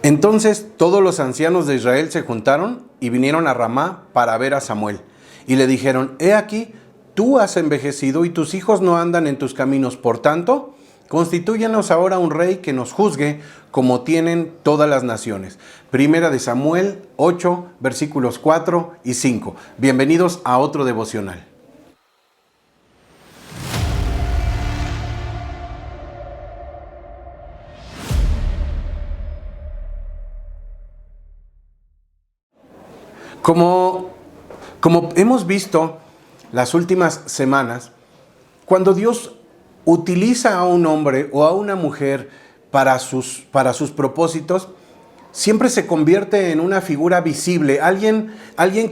Entonces todos los ancianos de Israel se juntaron y vinieron a Ramá para ver a Samuel. Y le dijeron: he aquí, tú has envejecido y tus hijos no andan en tus caminos. Por tanto, constitúyenos ahora un rey que nos juzgue como tienen todas las naciones. Primera de Samuel 8, versículos 4 y 5. Bienvenidos a otro devocional. Como hemos visto las últimas semanas, cuando Dios utiliza a un hombre o a una mujer para sus propósitos, siempre se convierte en una figura visible, alguien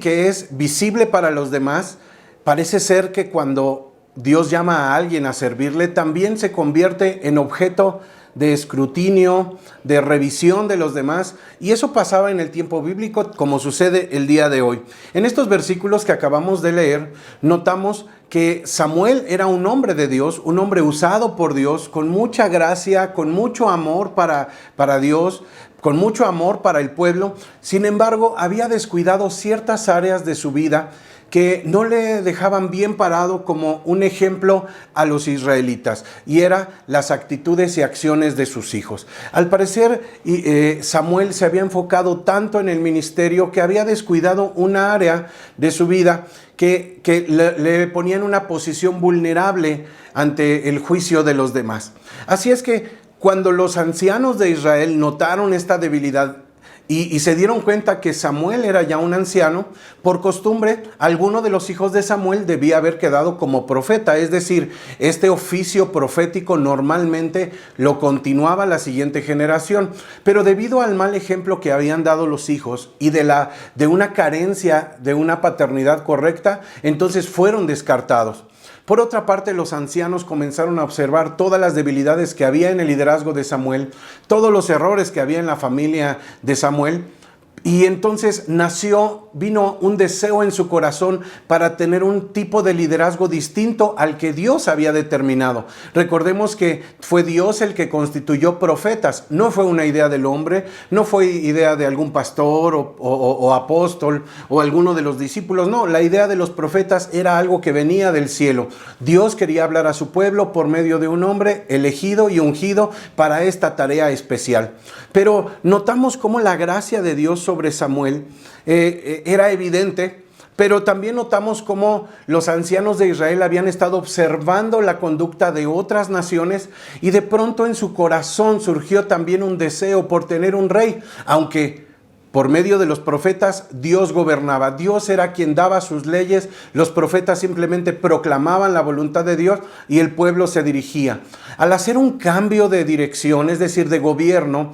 que es visible para los demás. Parece ser que cuando Dios llama a alguien a servirle, también se convierte en objeto de escrutinio, de revisión de los demás, y eso pasaba en el tiempo bíblico como sucede el día de hoy. En estos versículos que acabamos de leer, notamos que Samuel era un hombre de Dios, un hombre usado por Dios, con mucha gracia, con mucho amor para Dios, con mucho amor para el pueblo. Sin embargo, había descuidado ciertas áreas de su vida que no le dejaban bien parado como un ejemplo a los israelitas, y eran las actitudes y acciones de sus hijos. Al parecer, Samuel se había enfocado tanto en el ministerio que había descuidado una área de su vida que le ponía en una posición vulnerable ante el juicio de los demás. Así es que cuando los ancianos de Israel notaron esta debilidad, y se dieron cuenta que Samuel era ya un anciano, por costumbre, alguno de los hijos de Samuel debía haber quedado como profeta. Es decir, este oficio profético normalmente lo continuaba la siguiente generación. Pero debido al mal ejemplo que habían dado los hijos y de una carencia de una paternidad correcta, entonces fueron descartados. Por otra parte, los ancianos comenzaron a observar todas las debilidades que había en el liderazgo de Samuel, todos los errores que había en la familia de Samuel, y entonces vino un deseo en su corazón para tener un tipo de liderazgo distinto al que Dios había determinado. Recordemos que fue Dios el que constituyó profetas, no fue una idea del hombre, no fue idea de algún pastor o apóstol o alguno de los discípulos. No, la idea de los profetas era algo que venía del cielo. Dios quería hablar a su pueblo por medio de un hombre elegido y ungido para esta tarea especial. Pero notamos cómo la gracia de Dios sobre Samuel era evidente, pero también notamos cómo los ancianos de Israel habían estado observando la conducta de otras naciones, y de pronto en su corazón surgió también un deseo por tener un rey, aunque por medio de los profetas Dios gobernaba. Dios era quien daba sus leyes, los profetas simplemente proclamaban la voluntad de Dios y el pueblo se dirigía. Al hacer un cambio de dirección, es decir, de gobierno,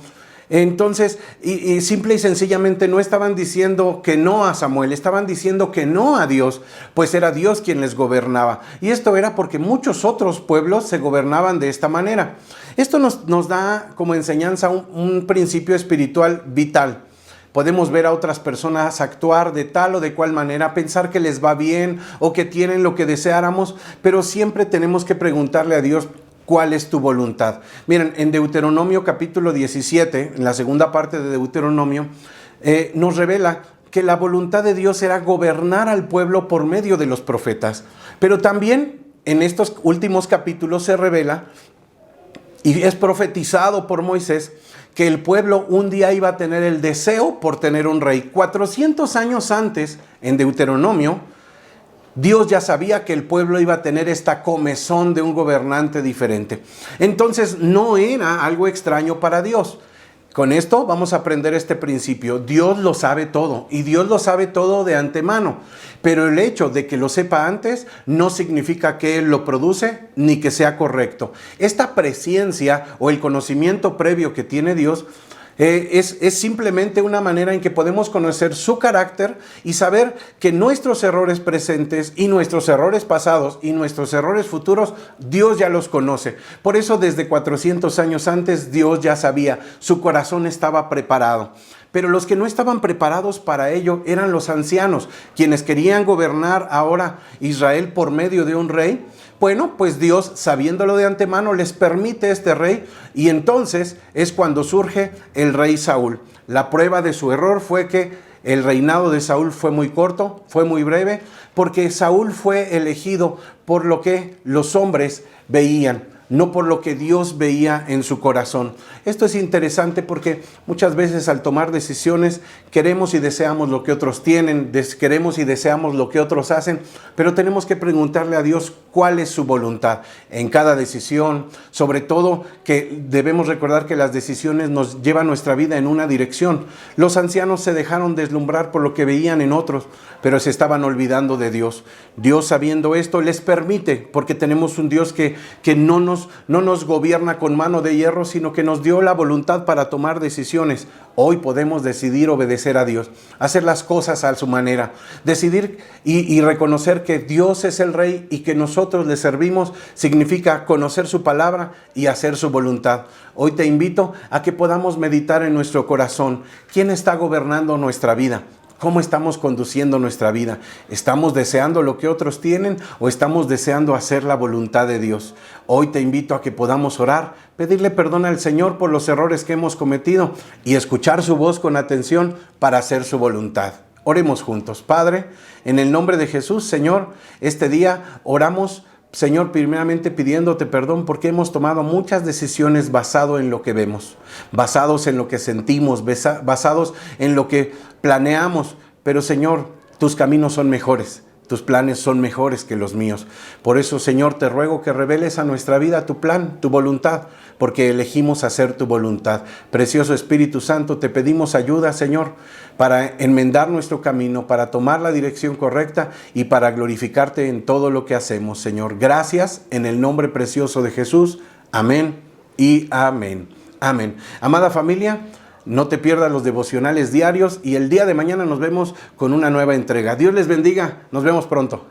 entonces, y simple y sencillamente no estaban diciendo que no a Samuel, estaban diciendo que no a Dios, pues era Dios quien les gobernaba. Y esto era porque muchos otros pueblos se gobernaban de esta manera. Esto nos da como enseñanza un principio espiritual vital. Podemos ver a otras personas actuar de tal o de cual manera, pensar que les va bien o que tienen lo que deseáramos, pero siempre tenemos que preguntarle a Dios: ¿cuál es tu voluntad? Miren, en Deuteronomio capítulo 17, en la segunda parte de Deuteronomio, nos revela que la voluntad de Dios era gobernar al pueblo por medio de los profetas. Pero también en estos últimos capítulos se revela, y es profetizado por Moisés, que el pueblo un día iba a tener el deseo por tener un rey. 400 años antes, en Deuteronomio, Dios ya sabía que el pueblo iba a tener esta comezón de un gobernante diferente. Entonces no era algo extraño para Dios. Con esto vamos a aprender este principio. Dios lo sabe todo, y Dios lo sabe todo de antemano. Pero el hecho de que lo sepa antes no significa que Él lo produce ni que sea correcto. Esta presciencia o el conocimiento previo que tiene Dios es simplemente una manera en que podemos conocer su carácter y saber que nuestros errores presentes y nuestros errores pasados y nuestros errores futuros, Dios ya los conoce. Por eso desde 400 años antes Dios ya sabía, su corazón estaba preparado. Pero los que no estaban preparados para ello eran los ancianos, quienes querían gobernar ahora Israel por medio de un rey, Bueno, pues Dios, sabiéndolo de antemano, les permite este rey, y entonces es cuando surge el rey Saúl. La prueba de su error fue que el reinado de Saúl fue muy corto, fue muy breve, porque Saúl fue elegido por lo que los hombres veían, no por lo que Dios veía en su corazón. Esto es interesante porque muchas veces al tomar decisiones queremos y deseamos lo que otros tienen, queremos y deseamos lo que otros hacen, pero tenemos que preguntarle a Dios cuál es su voluntad en cada decisión. Sobre todo que debemos recordar que las decisiones nos llevan nuestra vida en una dirección. Los ancianos se dejaron deslumbrar por lo que veían en otros, pero se estaban olvidando de Dios. Dios, sabiendo esto, les permite, porque tenemos un Dios que no nos gobierna con mano de hierro, sino que nos dio la voluntad para tomar decisiones. Hoy podemos decidir obedecer a Dios, hacer las cosas a su manera, decidir y reconocer que Dios es el Rey y que nosotros le servimos, significa conocer su palabra y hacer su voluntad. Hoy te invito a que podamos meditar en nuestro corazón. ¿Quién está gobernando nuestra vida? ¿Cómo estamos conduciendo nuestra vida? ¿Estamos deseando lo que otros tienen o estamos deseando hacer la voluntad de Dios? Hoy te invito a que podamos orar, pedirle perdón al Señor por los errores que hemos cometido y escuchar su voz con atención para hacer su voluntad. Oremos juntos. Padre, en el nombre de Jesús, Señor, este día oramos, Señor, primeramente pidiéndote perdón porque hemos tomado muchas decisiones basadas en lo que vemos, basados en lo que sentimos, basados en lo que planeamos. Pero, Señor, tus caminos son mejores, tus planes son mejores que los míos. Por eso, Señor, te ruego que reveles a nuestra vida tu plan, tu voluntad, porque elegimos hacer tu voluntad. Precioso Espíritu Santo, te pedimos ayuda, Señor, para enmendar nuestro camino, para tomar la dirección correcta y para glorificarte en todo lo que hacemos, Señor. Gracias en el nombre precioso de Jesús. Amén y amén. Amén. Amada familia, no te pierdas los devocionales diarios y el día de mañana nos vemos con una nueva entrega. Dios les bendiga. Nos vemos pronto.